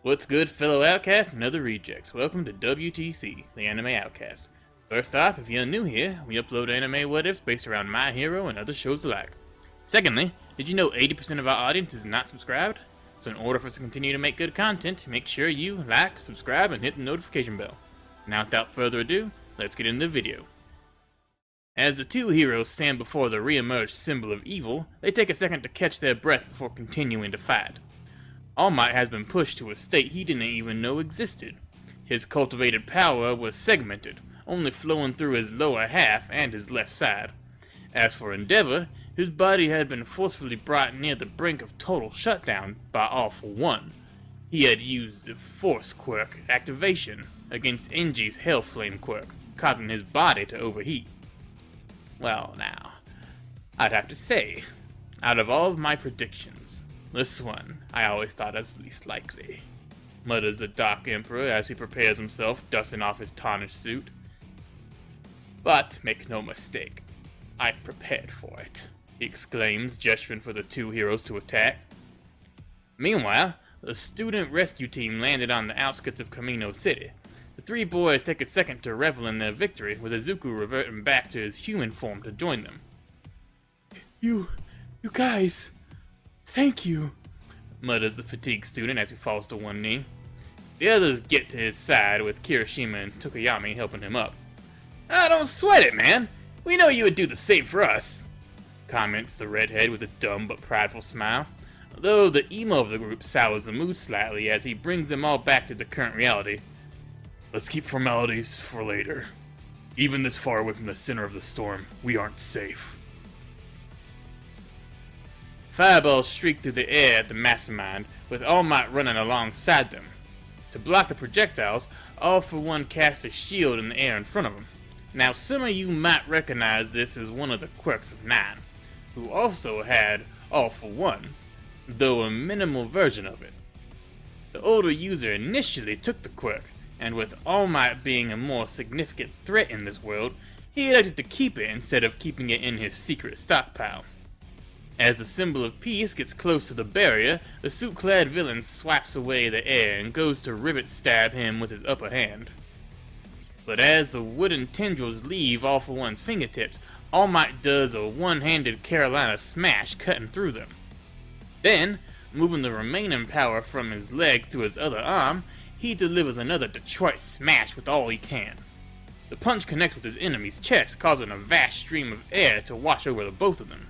What's good, fellow outcasts and other rejects? Welcome to WTC, the Anime Outcast. First off, if you're new here, we upload anime what-ifs based around My Hero and other shows alike. Secondly, did you know 80% of our audience is not subscribed? So in order for us to continue to make good content, make sure you like, subscribe, and hit the notification bell. Now without further ado, let's get into the video. As the two heroes stand before the re-emerged symbol of evil, they take a second to catch their breath before continuing to fight. All Might has been pushed to a state he didn't even know existed. His cultivated power was segmented, only flowing through his lower half and his left side. As for Endeavor, his body had been forcefully brought near the brink of total shutdown by All For One. He had used the Force quirk activation against Enji's Hellflame quirk, causing his body to overheat. Well now, I'd have to say, out of all of my predictions, this one I always thought as least likely, mutters the Dark Emperor as he prepares himself, dusting off his tarnished suit. But make no mistake, I've prepared for it, he exclaims, gesturing for the two heroes to attack. Meanwhile, the student rescue team landed on the outskirts of Kamino City. The three boys take a second to revel in their victory, with Izuku reverting back to his human form to join them. You guys, thank you, mutters the fatigued student as he falls to one knee. The others get to his side, with Kirishima and Tokuyami helping him up. Don't sweat it, man. We know you would do the same for us, comments the redhead with a dumb but prideful smile, though the emo of the group sours the mood slightly as he brings them all back to the current reality. Let's keep formalities for later. Even this far away from the center of the storm, we aren't safe. Fireballs streak through the air at the mastermind, with All Might running alongside them. To block the projectiles, All For One casts a shield in the air in front of him. Now some of you might recognize this as one of the quirks of Nine, who also had All For One, though a minimal version of it. The older user initially took the quirk, and with All Might being a more significant threat in this world, he elected to keep it instead of keeping it in his secret stockpile. As the symbol of peace gets close to the barrier, the suit-clad villain swipes away the air and goes to rivet stab him with his upper hand. But as the wooden tendrils leave All For One's fingertips, All Might does a one-handed Carolina smash, cutting through them. Then, moving the remaining power from his leg to his other arm, he delivers another Detroit smash with all he can. The punch connects with his enemy's chest, causing a vast stream of air to wash over the both of them.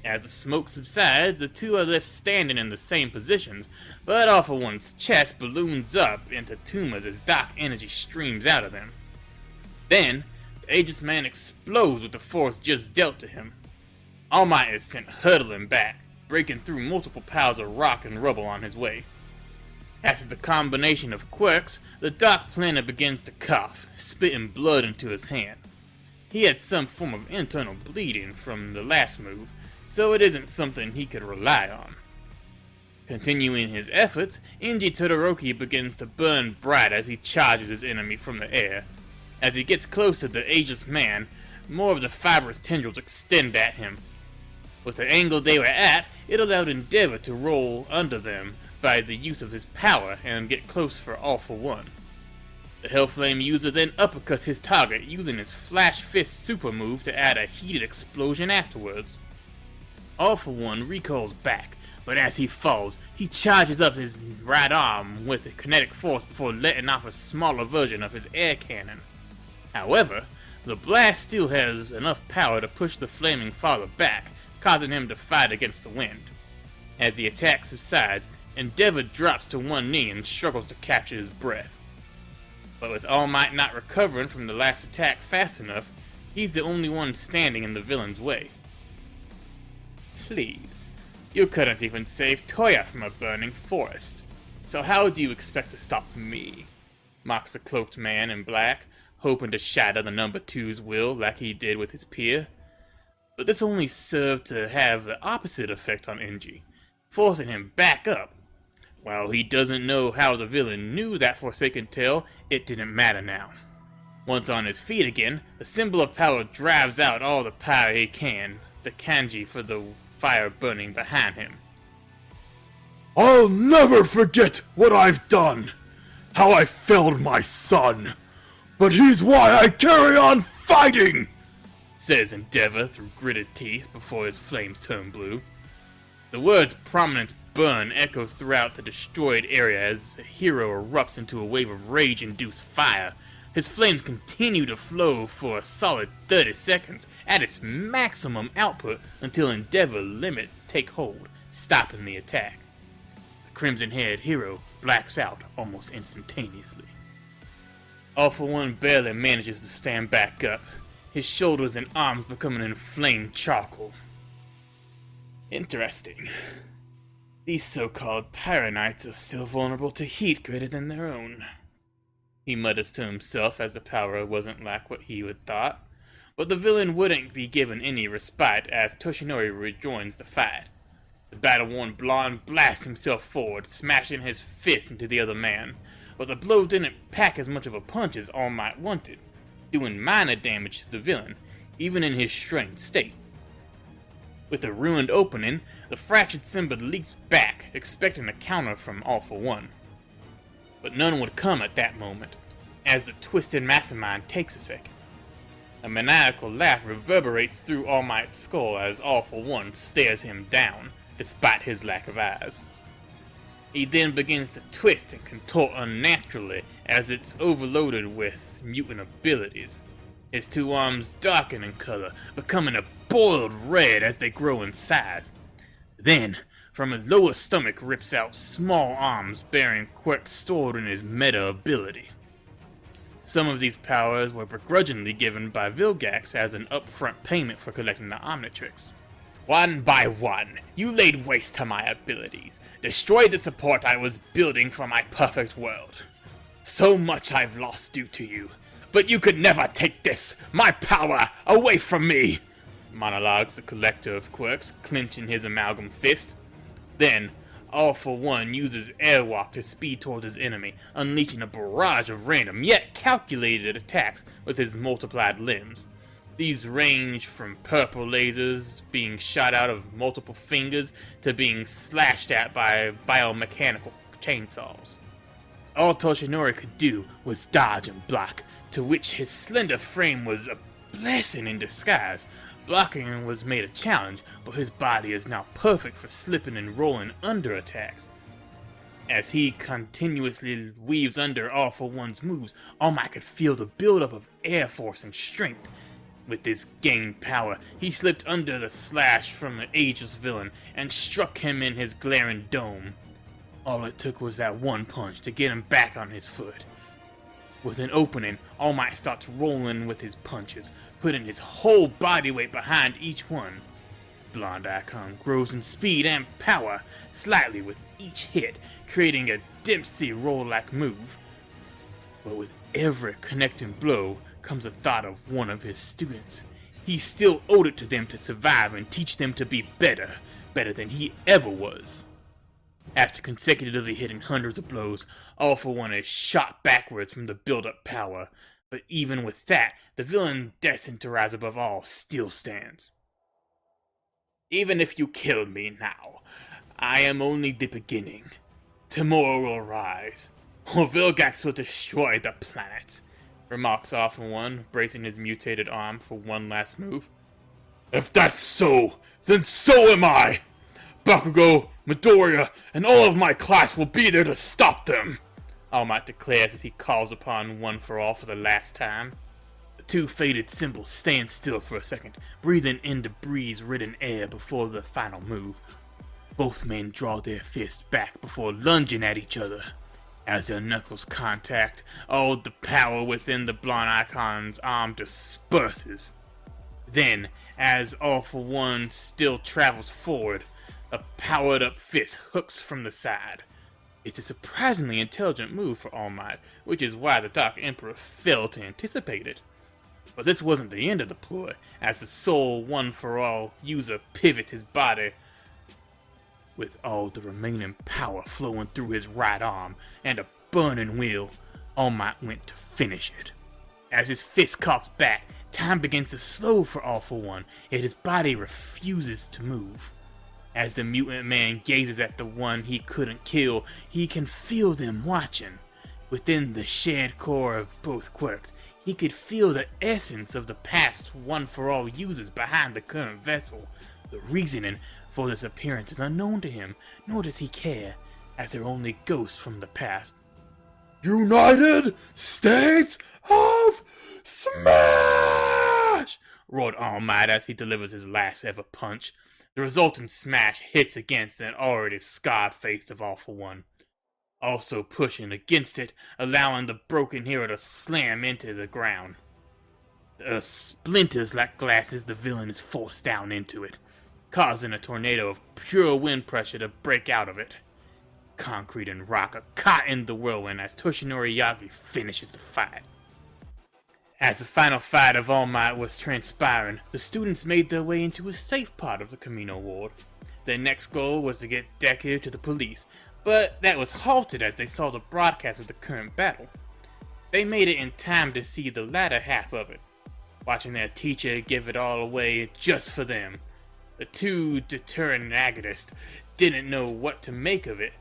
As the smoke subsides, the two are left standing in the same positions, but All For One's chest balloons up into tumors as dark energy streams out of them. Then, the Aegis Man explodes with the force just dealt to him. All Might is sent hurtling back, breaking through multiple piles of rock and rubble on his way. After the combination of quirks, the Dark Planet begins to cough, spitting blood into his hand. He had some form of internal bleeding from the last move, so it isn't something he could rely on. Continuing his efforts, Enji Todoroki begins to burn bright as he charges his enemy from the air. As he gets close to the Aegis Man, more of the fibrous tendrils extend at him. With the angle they were at, it allowed Endeavor to roll under them by the use of his power and get close for All For One. The Hellflame user then uppercuts his target using his Flash Fist super move to add a heated explosion afterwards. All For One recoils back, but as he falls, he charges up his right arm with a kinetic force before letting off a smaller version of his air cannon. However, the blast still has enough power to push the flaming father back, causing him to fight against the wind. As the attack subsides, Endeavor drops to one knee and struggles to capture his breath. But with All Might not recovering from the last attack fast enough, he's the only one standing in the villain's way. Please, you couldn't even save Toya from a burning forest, so how do you expect to stop me? Mocks the cloaked man in black, hoping to shatter the number two's will like he did with his peer. But this only served to have the opposite effect on Enji, forcing him back up. While he doesn't know how the villain knew that Forsaken Tale, it didn't matter now. Once on his feet again, the symbol of power drives out all the power he can, the kanji for the fire burning behind him. I'll never forget what I've done, how I failed my son, but he's why I carry on fighting, says Endeavor through gritted teeth before his flames turn blue. The words prominent burn echo throughout the destroyed area as the hero erupts into a wave of rage-induced fire. His flames continue to flow for a solid 30 seconds at its maximum output until Endeavor limits take hold, stopping the attack. The crimson-haired hero blacks out almost instantaneously. All for One barely manages to stand back up, his shoulders and arms becoming inflamed charcoal. Interesting. These so-called Pyranites are still vulnerable to heat greater than their own. He mutters to himself as the power wasn't like what he had thought, but the villain wouldn't be given any respite as Toshinori rejoins the fight. The battle-worn blonde blasts himself forward, smashing his fist into the other man, but the blow didn't pack as much of a punch as All Might wanted, doing minor damage to the villain, even in his strained state. With the ruined opening, the fractured Simba leaps back, expecting a counter from All for One. But none would come at that moment, as the twisted mastermind takes a second. A maniacal laugh reverberates through All Might's skull as All for One stares him down, despite his lack of eyes. He then begins to twist and contort unnaturally as it's overloaded with mutant abilities. His two arms darken in color, becoming a boiled red as they grow in size. Then, from his lower stomach rips out small arms bearing quirks stored in his meta ability. Some of these powers were begrudgingly given by Vilgax as an upfront payment for collecting the Omnitrix. One by one, you laid waste to my abilities, destroyed the support I was building for my perfect world. So much I've lost due to you, but you could never take this, my power, away from me, monologues the collector of quirks, clenching his amalgam fist. Then, All for One uses airwalk to speed towards his enemy, unleashing a barrage of random yet calculated attacks with his multiplied limbs. These range from purple lasers being shot out of multiple fingers to being slashed at by biomechanical chainsaws. All Toshinori could do was dodge and block, to which his slender frame was a blessing in disguise. Blocking was made a challenge, but his body is now perfect for slipping and rolling under attacks. As he continuously weaves under All for One's moves, All Might could feel the buildup of air force and strength. With this gained power, he slipped under the slash from the ageless villain and struck him in his glaring dome. All it took was that one punch to get him back on his foot. With an opening, All Might starts rolling with his punches, putting his whole body weight behind each one. Blonde Icon grows in speed and power, slightly with each hit, creating a Dempsey roll-like move. But with every connecting blow comes a thought of one of his students. He still owed it to them to survive and teach them to be better than he ever was. After consecutively hitting hundreds of blows, All for One is shot backwards from the build-up power, but even with that, the villain destined to rise above all still stands. Even if you kill me now, I am only the beginning. Tomorrow will rise, or Vilgax will destroy the planet, remarks All for One, bracing his mutated arm for one last move. If that's so, then so am I! Bakugo, Midoriya, and all of my class will be there to stop them! All Might declares as he calls upon One for All for the last time. The two faded symbols stand still for a second, breathing in the breeze-ridden air before the final move. Both men draw their fists back before lunging at each other. As their knuckles contact, all the power within the blonde icon's arm disperses. Then, as All for One still travels forward, a powered-up fist hooks from the side. It's a surprisingly intelligent move for All Might, which is why the Dark Emperor failed to anticipate it. But this wasn't the end of the ploy, as the sole One for All user pivots his body with all the remaining power flowing through his right arm and a burning wheel. All Might went to finish it. As his fist cocks back, time begins to slow for All for One, yet his body refuses to move. As the mutant man gazes at the one he couldn't kill, he can feel them watching. Within the shared core of both quirks, he could feel the essence of the past One for All uses behind the current vessel. The reasoning for this appearance is unknown to him, nor does he care, as they're only ghosts from the past. United States of Smash! Roared All Might as he delivers his last ever punch. The resultant smash hits against an already scarred face of All for One, also pushing against it, allowing the broken hero to slam into the ground. The splinters like glass as the villain is forced down into it, causing a tornado of pure wind pressure to break out of it. Concrete and rock are caught in the whirlwind as Toshinori Yagi finishes the fight. As the final fight of All Might was transpiring, the students made their way into a safe part of the Camino ward. Their next goal was to get Deku to the police, but that was halted as they saw the broadcast of the current battle. They made it in time to see the latter half of it, watching their teacher give it all away just for them. The two determined antagonists didn't know what to make of it,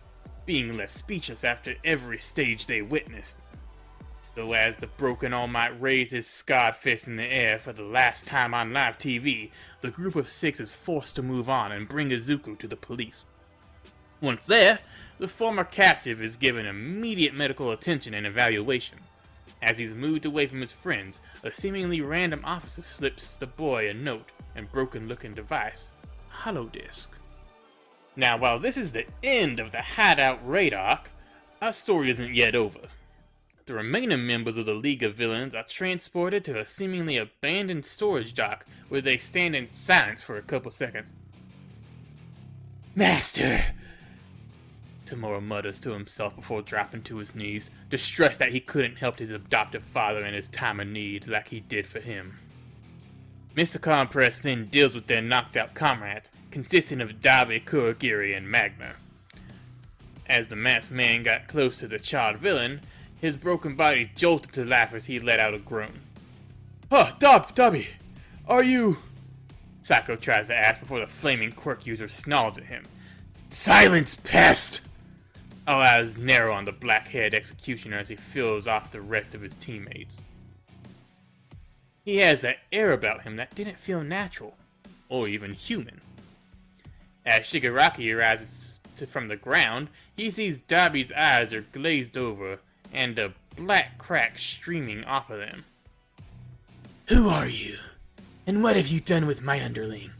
being left speechless after every stage they witnessed. Though as the broken All Might raised his scarred fist in the air for the last time on live TV, the group of six is forced to move on and bring Izuku to the police. Once there, the former captive is given immediate medical attention and evaluation. As he's moved away from his friends, a seemingly random officer slips the boy a note and broken-looking device, Holodisk. Now, while this is the end of the Hideout raid arc, our story isn't yet over. The remaining members of the League of Villains are transported to a seemingly abandoned storage dock where they stand in silence for a couple seconds. "Master!" Tamura mutters to himself before dropping to his knees, distressed that he couldn't help his adoptive father in his time of need like he did for him. Mr. Compress then deals with their knocked-out comrades, consisting of Dabi, Kurogiri, and Magna. As the masked man got close to the charred villain, his broken body jolted to life as he let out a groan. Dabi, are you..." Sako tries to ask before the flaming quirk user snarls at him. "Silence, pest!" All eyes narrow on the black-haired executioner as he fills off the rest of his teammates. He has that air about him that didn't feel natural, or even human. As Shigaraki rises from the ground, he sees Dabi's eyes are glazed over, and a black crack streaming off of them. "Who are you? And what have you done with my underling?"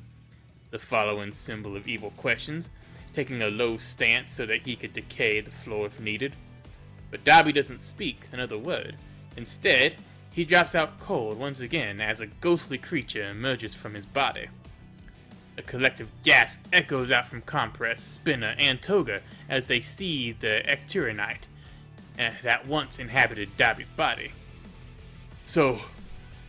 The following symbol of evil questions, taking a low stance so that he could decay the floor if needed. But Dabi doesn't speak another word. Instead, he drops out cold once again as a ghostly creature emerges from his body. A collective gasp echoes out from Compress, Spinner, and Toga as they see the Ecturinite that once inhabited Dabi's body. "So,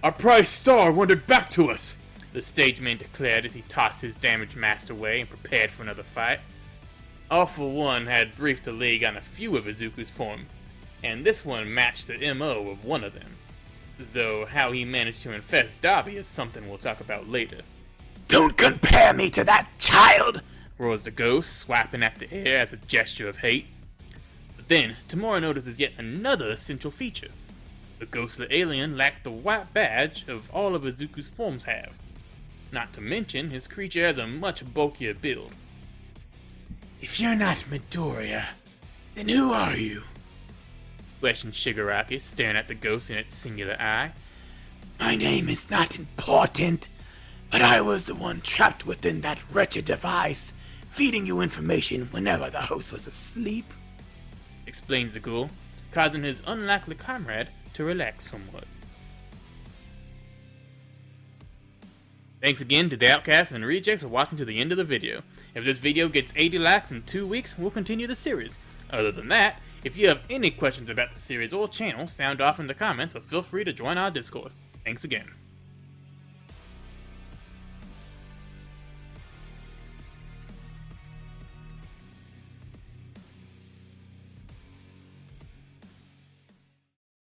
our prized star wandered back to us," the stageman declared as he tossed his damaged master away and prepared for another fight. All for One had briefed the League on a few of Izuku's form, and this one matched the MO of one of them. Though how he managed to infest Dabi is something we'll talk about later. "Don't compare me to that child!" roars the ghost, swiping at the air as a gesture of hate. But then, Tamura notices yet another essential feature. The ghostly alien lacked the white badge of all of Izuku's forms have. Not to mention, his creature has a much bulkier build. "If you're not Midoriya, then who are you?" questioned Shigaraki, staring at the ghost in its singular eye. "My name is not important, but I was the one trapped within that wretched device, feeding you information whenever the host was asleep," explains the ghoul, causing his unlikely comrade to relax somewhat. Thanks again to the Outcasts and Rejects for watching to the end of the video. If this video gets 80 likes in 2 weeks, we'll continue the series. Other than that, if you have any questions about the series or channel, sound off in the comments or feel free to join our Discord. Thanks again.